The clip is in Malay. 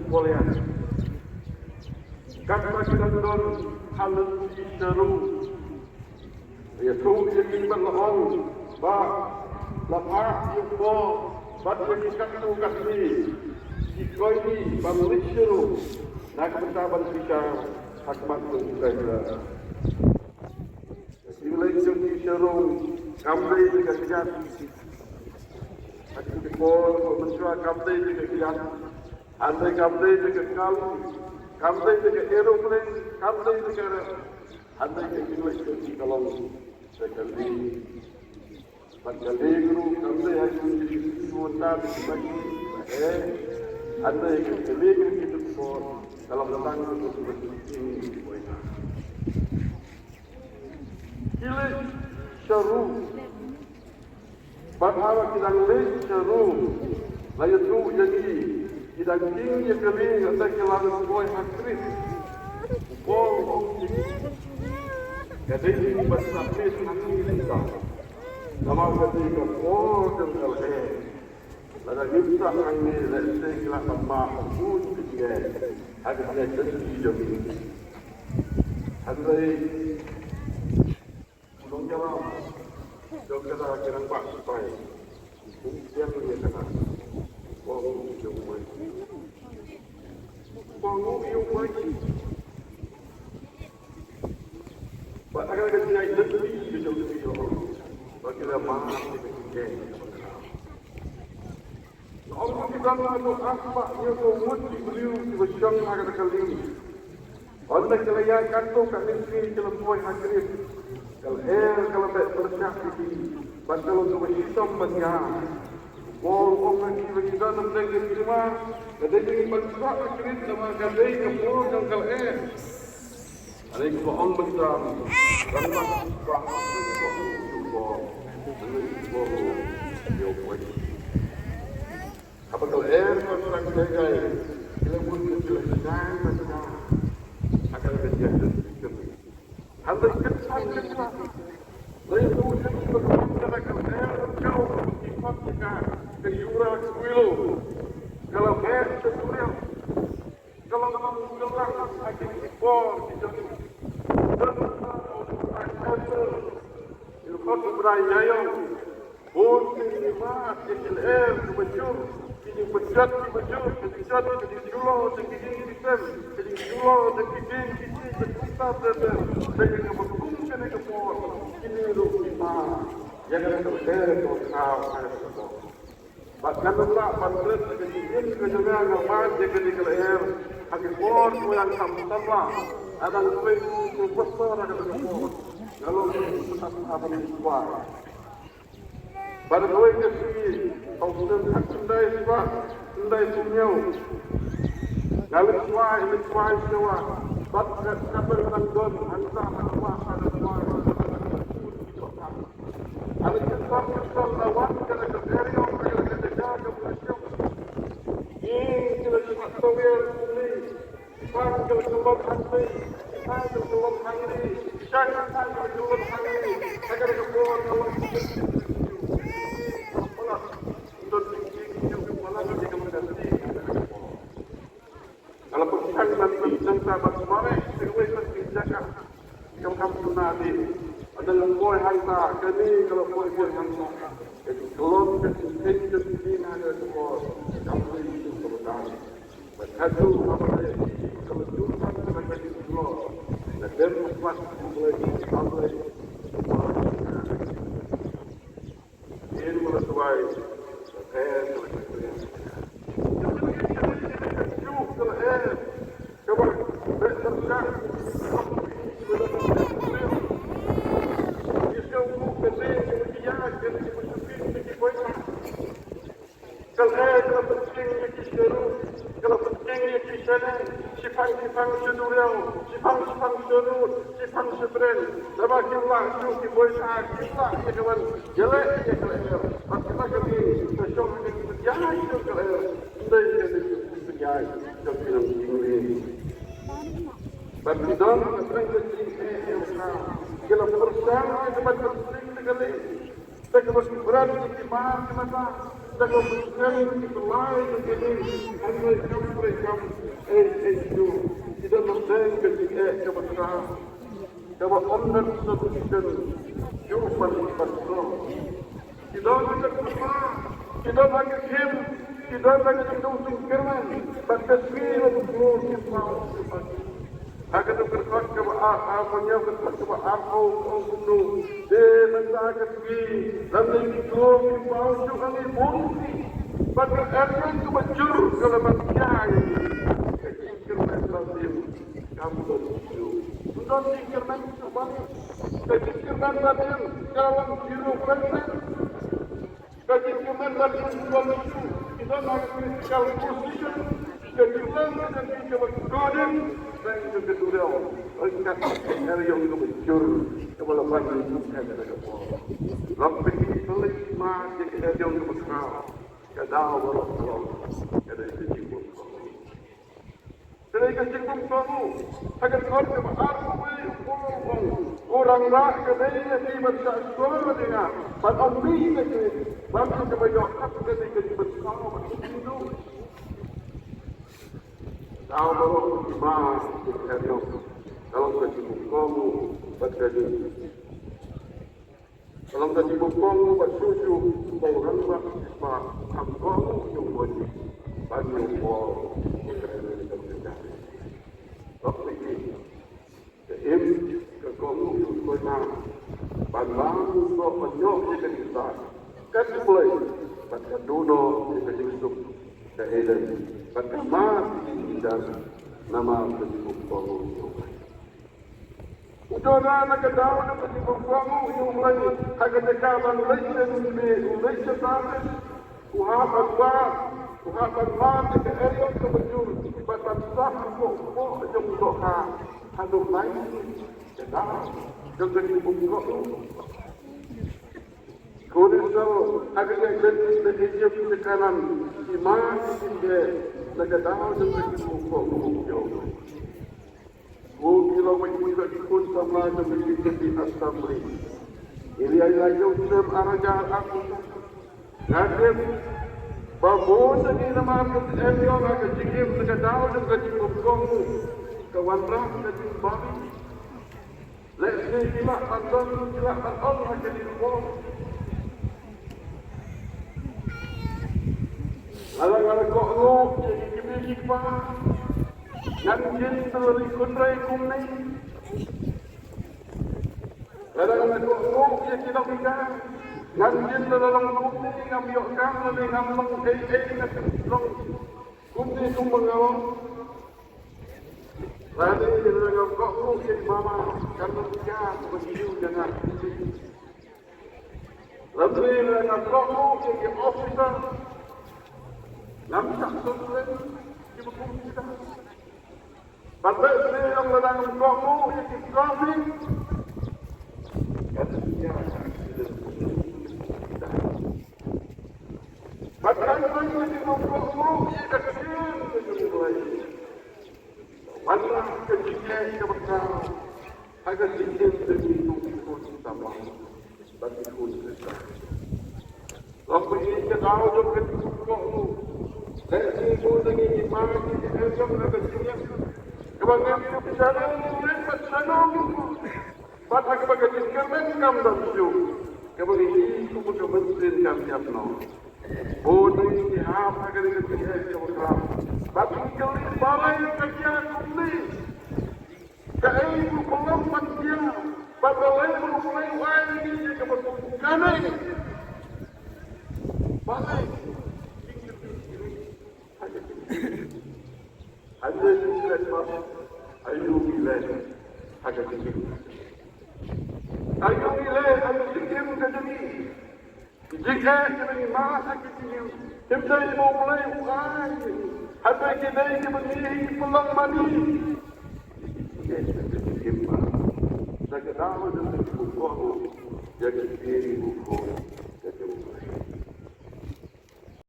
kuliah. Kata kita don halus seru. Ya tu jadi berlawan. Ba, lepas itu baru kita tu kasih. Jika ini balik seru, nak kita berbicara hakmat kita. Sibling seru, kami juga sehat. Aku berkor, mencari kami juga sehat. Anda kami juga kal, kami juga aeroplane, kami juga anda juga kalau sekali. Pagkali guru kami akan disunat bagi anda yang keliling itu pun dalam tentang itu seperti ini. Kili seru, bahawa kita keli seru, layu tu jadi kita tinggi keli kita kelar boy aktif, jadi ini besar kita. Nama ketika orang terkait, lada kita ini lesai kelas empat pun ketiga, agaknya jadi jadi. Hari belum jalan, dokter akan pak supaya yang dia kena, bangun jumai, bangun jumai. Pak akan kerja lebih jauh. Bagaimana mahal kita Allah kita lalu apa yang mesti beliau diberikan agar kali ini. Allah kelihatan kanto kami ini kalau tuai hakikat, kalau bersyak ini, kalau tuai hitam bersyak, orang kita nampak cuma, ada yang bersyak hakikat sama kadai kepul dan kalau ada bohong besar, karena apa kalau orang jaga, kita pun kejelaskan macam akan terjadi. Hal kita, lain tu kita berbicara kalau sifat kita kejuran kuilo, kalau sesuatu, kalau gelang akan impor kita. Ilmu beraya pun lima kecil kebejur, ini pecat kebejur, pecat jadi jual, jadi sistem, jadi jual, jadi kini berkutat jadi kebutuhan ini kepor, ini lima yang ada terjadi kau bahkan Allah pandai kejian kejualan apa jadi keler, hakikor yang samla, ada lebih besar ada kepor. Kalau kita apa yang kuat, pada dua kali kau sudah sendai sebab sendai sunyau. Kalau kuat semua, bakat kabar tanggon, hantar apa ada semua. Ada kita lawan kalau kerja kalau kerja kemudian ini kita cuma tahu ini, kalau keluar hati, kalau keluar hati. Jangan sampai turun hari agar keluar dalam malah untuk tinggi malah jadi kemudian kalau pesan nanti sahabat semua sesuai dengan yang kamu nanti ada lemboi harta kini kalau boleh yang itu kelon ke sini ada semua kamu itu kemudian berkatu apa kalau jurusan sampai di kelon. Dan lepas mulai ini mulai Sifang seduriau, sifang sedut, sifang sebren. Lepas kita cuci bosan kita ya kawan, jelek ya kawan. Kita kami besok ini berjaya itu kawan. Kita jadi berjaya jadi tinggi. Tapi dalam perjalanan ini, kalau bersama kita berjaya sekali, kita harus berani di mana. Daga berkali dikelai begini, andai kamu itu tidak merdeka ketika kebenaran. Kalau anda sebutkan jawapan pasal, tidak ada apa, tidak ada kim, tidak ada keuntungan kerana batas kira berkeluar kembali. Agar berkat kebahagiaan berkat kebahagiaan untuk masyarakat ini dan berkeluar kembali juga di bumi. Batas akan kebajur kalau manusia ini kerana lazim kamu berjuru. Sudah dikirkan sebanyak, dikirkan lazim dalam 0%. Dikirkan lazim kualitas kita nak critical position. Dikirkan dan dikirkan dan kedua angkat area yang berjur kebalapan itu ada dekat. Lampir kelima area yang besar. Kadang orang ada di Jadi kecil kamu agar kau orang rak kedai di besar sekolah dengan pada umbi itu bagi kebanyakan kedai kedai besar itu. Tahu baru iman itu kalau kecil kamu berkali kalau kecil kamu bersuju orang rak kamu yang wajib bagi Waktu ini, keim kekomu kena bandang untuk menyok jika kita kan mulai pada duno jika disuk kehidupan pada mati dan nama penyebab kamu. Udara nak daun dan penyebab kamu yang mulai agar dekaban lesen tanah uhapan bar uhapan mati ke area kebujur batas sah untuk jumlah hadap lain sedang dengan dibuka kodisal agar yang berhijab tekanan iman hingga negara dengan dibuka jauh. Bila juga ikut samla dengan di asambli. Ini adalah Yusuf Arajar aku. Nadim babon lagi nama Elio agak jikim dekat daun dekat jikim kamu kawan rak dekat babi. Lesni silak Allah jadi bom. Alang-alang kok lu jadi kibik pa. Yang jadi terlalu kundrai kumni. Alang-alang kok lu jadi tidak bisa. Nanti dalam kumni ngambil kamu ni ngambil nak long kumni kumbangawang. Lalu dalam kamu jadi mama kamu dia begitu jangan. Lalu dalam kamu jadi officer. Nampak tulen di buku kita. Pada dalam kamu jadi kafir. Kata dia Bahkan bagi dibuka-buka ia kecil mulai. Malah ketika kebenar agak sedikit begitu sama bagi kita. Lalu ini tahu juga dibuka. Saya itu dengan iman di dalam negerinya. Kebanyakan itu bicara dengan bersama. Pada kebanyakan kerana dalam hidup. Kebanyakan itu bukan menteri kami apa. Bodoh ini apa kerana kita jawab. Tapi kalau balai kerja kuli, kalau ibu pelompat dia, balai mulai wajib dia kebetulan ini. Balai, ada juga sebab ayu wilayah ada sedikit. Ayu wilayah ada sedikit terjadi. Jika kita masa kita kita mulai wajib. Hatta kita ini berdiri pulang mandi. Saya tahu dengan buku jadi diri buku.